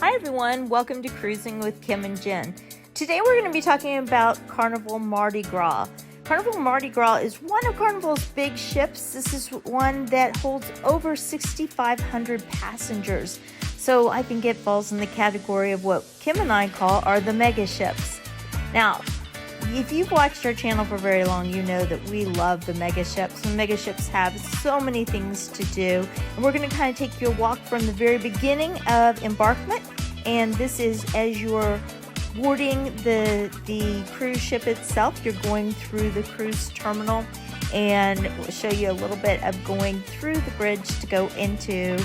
Hi everyone, welcome to Cruising with Kim and Jen. Today we're going to be talking about Carnival Mardi Gras. Carnival Mardi Gras is one of Carnival's big ships. This is one that holds over 6,500 passengers. So I think it falls in the category of what Kim and I call are the mega ships. Now, if you've watched our channel for very long, you know that we love the mega ships. The mega ships have so many things to do. And we're going to kind of take you a walk from the very beginning of embarkment. And this is as you're boarding the cruise ship itself. You're going through the cruise terminal, and we'll show you a little bit of going through the bridge to go into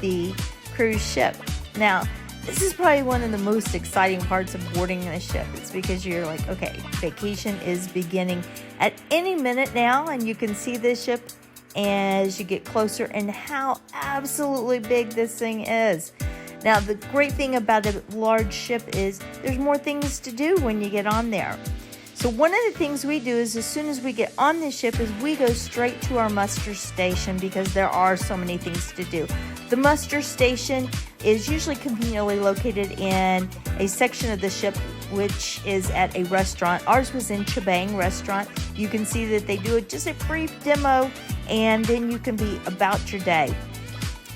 the cruise ship. Now, this is probably one of the most exciting parts of boarding a ship. It's because you're like, okay, vacation is beginning at any minute now, and you can see this ship as you get closer and how absolutely big this thing is. Now, the great thing about a large ship is there's more things to do when you get on there. So one of the things we do is as soon as we get on the ship is we go straight to our muster station because there are so many things to do. The muster station is usually conveniently located in a section of the ship which is at a restaurant. Ours was in Chibang Restaurant. You can see that they do just a brief demo and then you can be about your day.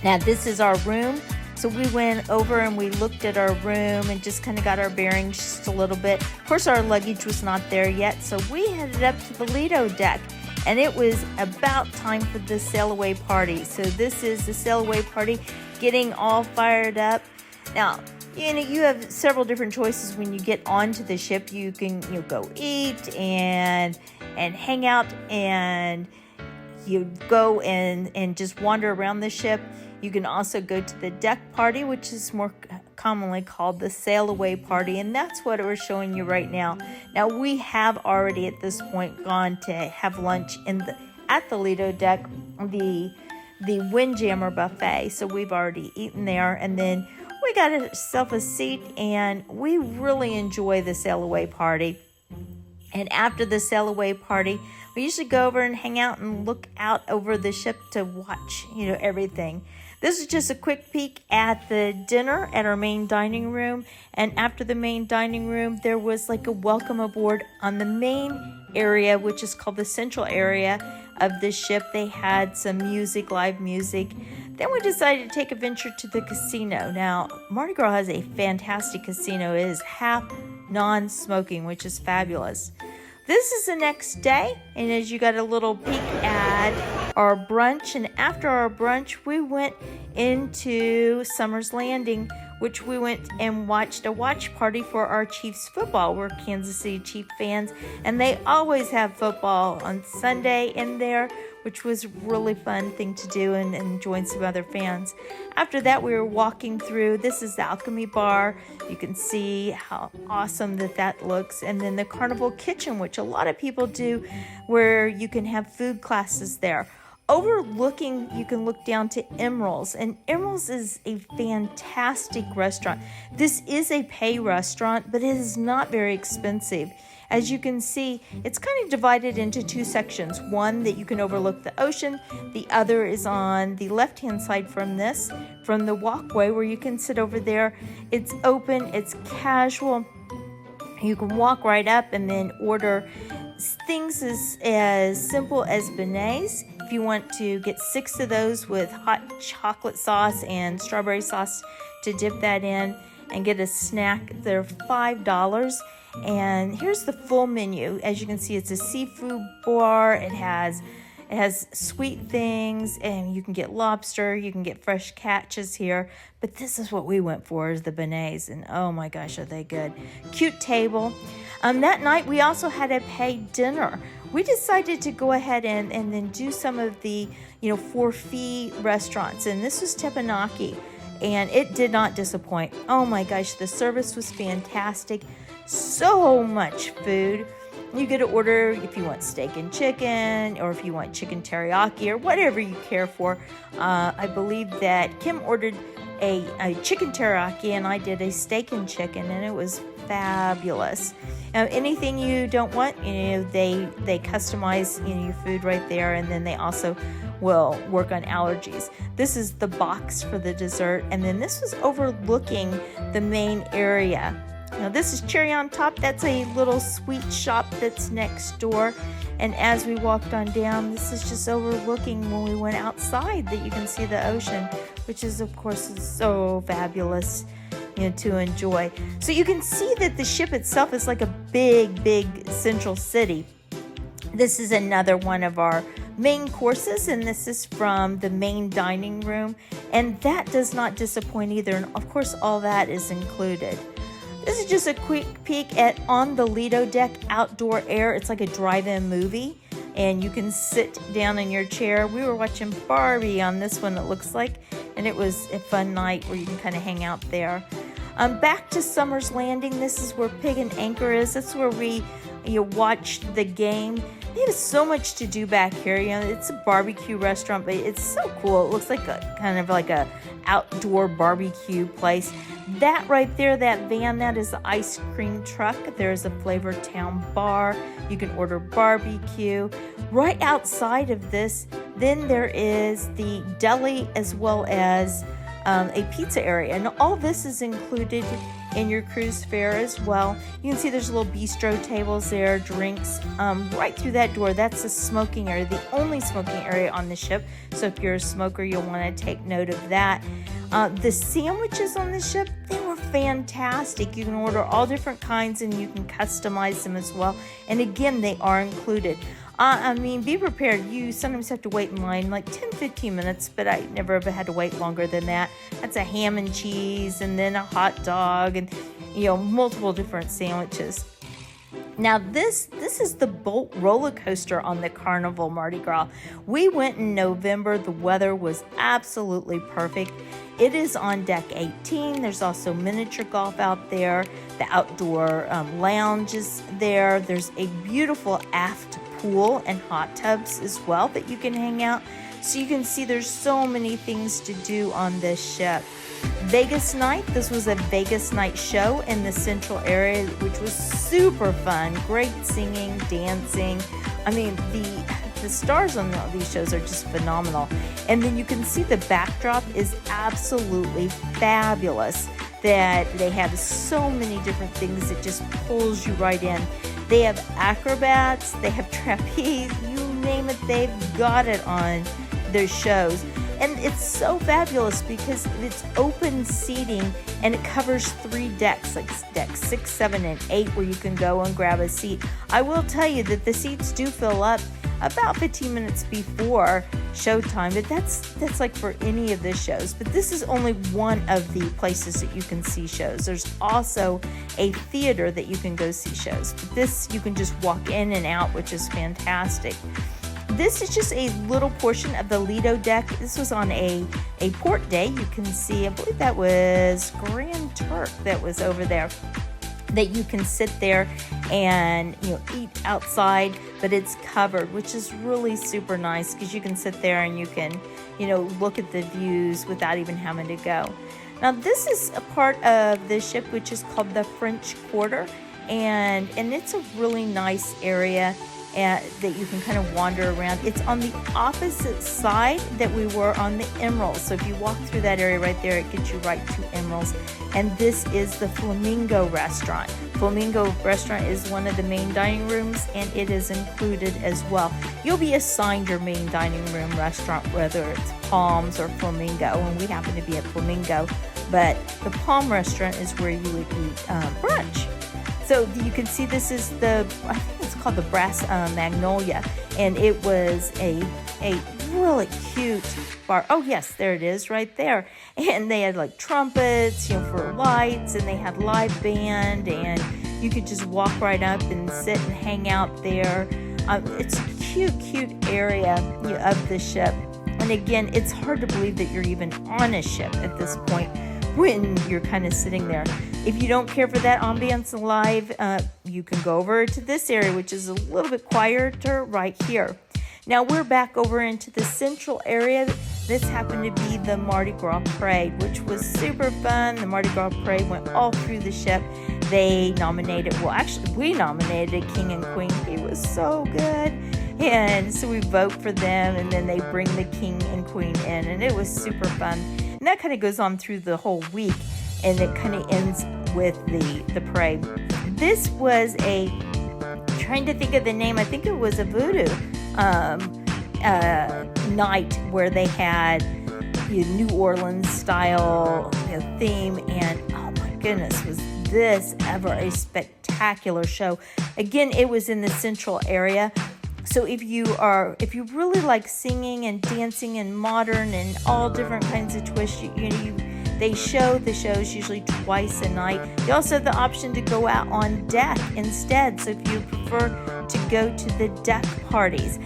Now this is our room. So we went over and we looked at our room and just kind of got our bearings just a little bit. Of course, our luggage was not there yet, so we headed up to the Lido deck. And it was about time for the sail away party. So this is the sail away party, getting all fired up. Now, you have several different choices when you get onto the ship. You can go eat and hang out, and you go and just wander around the ship. You can also go to the deck party, which is more commonly called the sail away party, and that's what we're showing you right now. Now, we have already at this point gone to have lunch at the Lido deck, the Windjammer buffet. So we've already eaten there, and then we got ourselves a seat, and we really enjoy the sail away party. And after the sail away party, we usually go over and hang out and look out over the ship to watch, everything. This is just a quick peek at the dinner at our main dining room. And after the main dining room, there was like a welcome aboard on the main area, which is called the central area of the ship. They had some music, live music. Then we decided to take a venture to the casino. Now, Mardi Gras has a fantastic casino. It is half non-smoking, which is fabulous. This is the next day, and as you got a little peek at our brunch, and after our brunch, we went into Summer's Landing, which we went and watched a watch party for our Chiefs football. We're Kansas City Chief fans, and they always have football on Sunday in there, which was a really fun thing to do and join some other fans. After that, we were walking through. This is the Alchemy Bar. You can see how awesome that looks. And then the Carnival Kitchen, which a lot of people do, where you can have food classes there. Overlooking, you can look down to Emerald's, and Emerald's is a fantastic restaurant. This is a pay restaurant, but it is not very expensive. As you can see, it's kind of divided into two sections. One that you can overlook the ocean. The other is on the left-hand side from the walkway where you can sit over there. It's open, it's casual. You can walk right up and then order things as simple as beignets. If you want to get 6 of those with hot chocolate sauce and strawberry sauce to dip that in and get a snack, they're $5. And here's the full menu. As you can see, it's a seafood bar. It has sweet things, and you can get lobster, you can get fresh catches here. But this is what we went for, is the beignets, and oh my gosh, are they good. Cute table. That night, we also had a paid dinner. We decided to go ahead and then do some of the, for fee restaurants, and this was teppanyaki, and it did not disappoint. Oh my gosh, the service was fantastic. So much food. You get to order if you want steak and chicken, or if you want chicken teriyaki, or whatever you care for. I believe that Kim ordered a chicken teriyaki, and I did a steak and chicken, and it was fabulous. Anything you don't want, they customize your food right there, and then they also will work on allergies. This is the box for the dessert, and then this was overlooking the main area. Now this is Cherry on Top. That's a little sweet shop that's next door. And as we walked on down, this is just overlooking when we went outside that you can see the ocean, which is of course so fabulous, to enjoy. So you can see that the ship itself is like a big central city. This is another one of our main courses, and this is from the main dining room, and that does not disappoint either. And of course all that is included. This is just a quick peek at on the Lido deck outdoor air. It's like a drive-in movie, and you can sit down in your chair. We were watching Barbie on this one, it looks like, and it was a fun night where you can kind of hang out there. Back to Summer's Landing. This is where Pig and Anchor is. That's where we watched the game. They have so much to do back here. It's a barbecue restaurant, but it's so cool. It looks like kind of like a outdoor barbecue place. That right there, that van, that is the ice cream truck. There's a Flavor Town bar. You can order barbecue. Right outside of this, then there is the deli as well as a pizza area. And all this is included in your cruise fare as well. You can see there's little bistro tables there, drinks. Right through that door, that's the smoking area, the only smoking area on the ship. So if you're a smoker, you'll want to take note of that. The sandwiches on the ship, they were fantastic. You can order all different kinds and you can customize them as well. And again, they are included. Be prepared. You sometimes have to wait in line like 10-15 minutes, but I never ever had to wait longer than that. That's a ham and cheese and then a hot dog and, multiple different sandwiches. Now this is the boat roller coaster on the Carnival Mardi Gras. We went in November. The weather was absolutely perfect. It is on deck 18. There's also miniature golf out there. The outdoor lounge is there. There's a beautiful aft pool and hot tubs as well that you can hang out. So you can see there's so many things to do on this ship. Vegas night. This was a Vegas night show in the central area, which was super fun. Great singing, dancing. The stars on all these shows are just phenomenal. And then you can see the backdrop is absolutely fabulous. That they have so many different things that just pulls you right in. They have acrobats, they have trapeze, you name it, they've got it on their shows. And it's so fabulous because it's open seating and it covers 3 decks, like decks 6, 7, and 8, where you can go and grab a seat. I will tell you that the seats do fill up about 15 minutes before showtime, but that's like for any of the shows. But this is only one of the places that you can see shows. There's also a theater that you can go see shows. But this, you can just walk in and out, which is fantastic. This is just a little portion of the Lido deck. This was on a port day. You can see, I believe that was Grand Turk that was over there, that you can sit there and eat outside, but it's covered, which is really super nice because you can sit there and you can look at the views without even having to go. Now this is a part of the ship which is called the French Quarter, and it's a really nice area that you can kind of wander around. It's on the opposite side that we were on the Emeralds. So if you walk through that area right there, it gets you right to Emeralds. And this is the Flamingo Restaurant. Flamingo Restaurant is one of the main dining rooms, and it is included as well. You'll be assigned your main dining room restaurant, whether it's Palms or Flamingo, and we happen to be at Flamingo. But the Palm Restaurant is where you would eat brunch. So you can see this is I think it's called the Brass Magnolia, and it was a really cute bar. Oh yes, there it is right there. And they had like trumpets, for lights, and they had live band, and you could just walk right up and sit and hang out there. It's a cute area of the ship. And again, it's hard to believe that you're even on a ship at this point when you're kind of sitting there. If you don't care for that ambiance live, you can go over to this area, which is a little bit quieter right here. Now we're back over into the central area. This happened to be the Mardi Gras Parade, which was super fun. The Mardi Gras Parade went all through the ship. They nominated, we nominated King and Queen. It was so good. And so we vote for them, and then they bring the king and queen in, and it was super fun. And that kind of goes on through the whole week, and it kind of ends with the parade. This was trying to think of the name, I think it was a voodoo night where they had New Orleans style theme, and oh my goodness, was this ever a spectacular show. Again, it was in the central area. So if you really like singing and dancing and modern and all different kinds of twists, they show the shows usually twice a night. You also have the option to go out on deck instead. So if you prefer to go to the deck parties,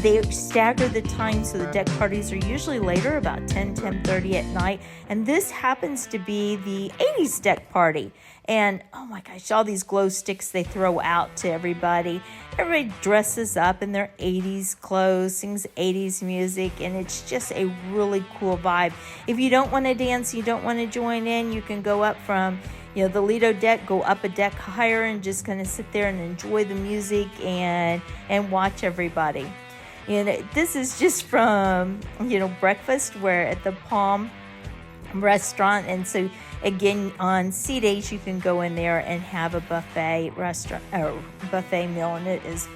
they stagger the time, so the deck parties are usually later, about 10:30 at night. And this happens to be the 80s deck party. And oh my gosh, all these glow sticks they throw out to everybody. Everybody dresses up in their 80s clothes, sings 80s music, and it's just a really cool vibe. If you don't want to dance, you don't want to join in, you can go up from the Lido deck, go up a deck higher and just kind of sit there and enjoy the music and watch everybody. And this is just from breakfast, where at the Palm restaurant. And so again, on C days you can go in there and have a buffet meal, and it is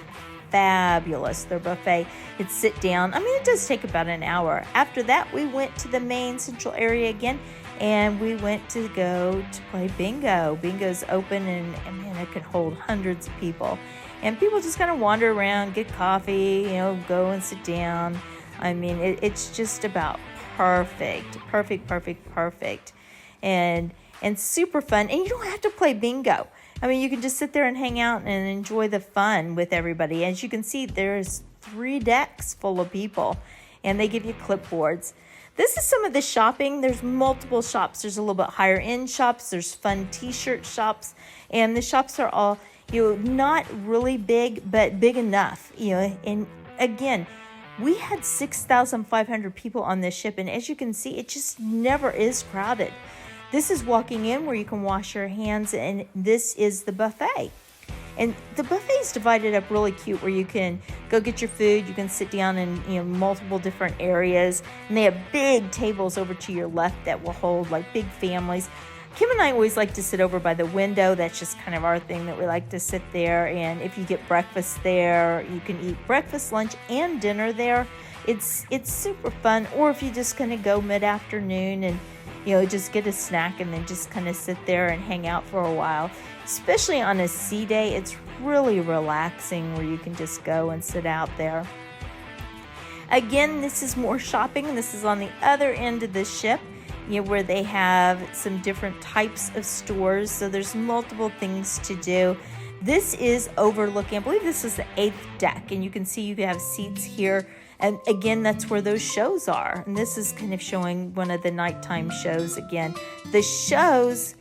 fabulous. Their buffet, it's sit down. I mean, it does take about an hour. After that, we went to the main central area again, and we went to go to play bingo. Bingo's open, and man, it could hold hundreds of people. And people just kind of wander around, get coffee, go and sit down. I mean, it's just about perfect. And super fun. And you don't have to play bingo. I mean, you can just sit there and hang out and enjoy the fun with everybody. As you can see, there's 3 decks full of people, and they give you clipboards. This is some of the shopping. There's multiple shops. There's a little bit higher end shops. There's fun t-shirt shops. And the shops are all, not really big, but big enough. And again, we had 6,500 people on this ship. And as you can see, it just never is crowded. This is walking in where you can wash your hands. And this is the buffet. And the buffet is divided up really cute, where you can go get your food. You can sit down in multiple different areas. And they have big tables over to your left that will hold like big families. Kim and I always like to sit over by the window. That's just kind of our thing, that we like to sit there. And if you get breakfast there, you can eat breakfast, lunch, and dinner there. It's super fun. Or if you just kind of go mid-afternoon and just get a snack and then just kind of sit there and hang out for a while. Especially on a sea day, it's really relaxing, where you can just go and sit out there. Again, this is more shopping. This is on the other end of the ship, where they have some different types of stores. So there's multiple things to do. This is overlooking, I believe this is the 8th deck, and you can see you have seats here. And again, that's where those shows are. And this is kind of showing one of the nighttime shows again. The shows,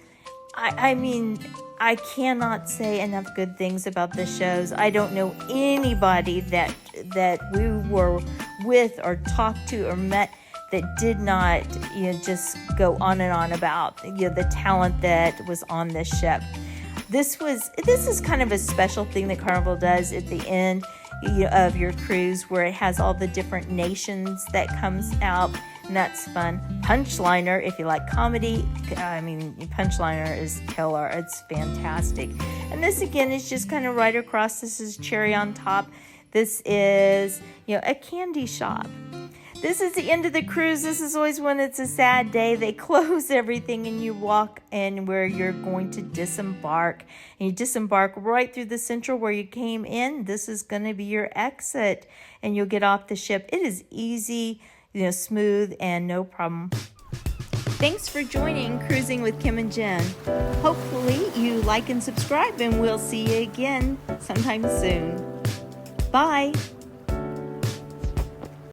I mean, I cannot say enough good things about the shows. I don't know anybody that we were with or talked to or met that did not just go on and on about the talent that was on this ship. This is kind of a special thing that Carnival does at the end of your cruise, where it has all the different nations that comes out, and that's fun. Punchliner, if you like comedy, I mean, Punchliner is killer. It's fantastic. And this again is just kind of right across. This is cherry on top. This is a candy shop. This is the end of the cruise. This is always when it's a sad day. They close everything and you walk in where you're going to disembark. And you disembark right through the central where you came in. This is going to be your exit, and you'll get off the ship. It is easy, smooth, and no problem. Thanks for joining Cruising with Kim and Jen. Hopefully you like and subscribe, and we'll see you again sometime soon. Bye.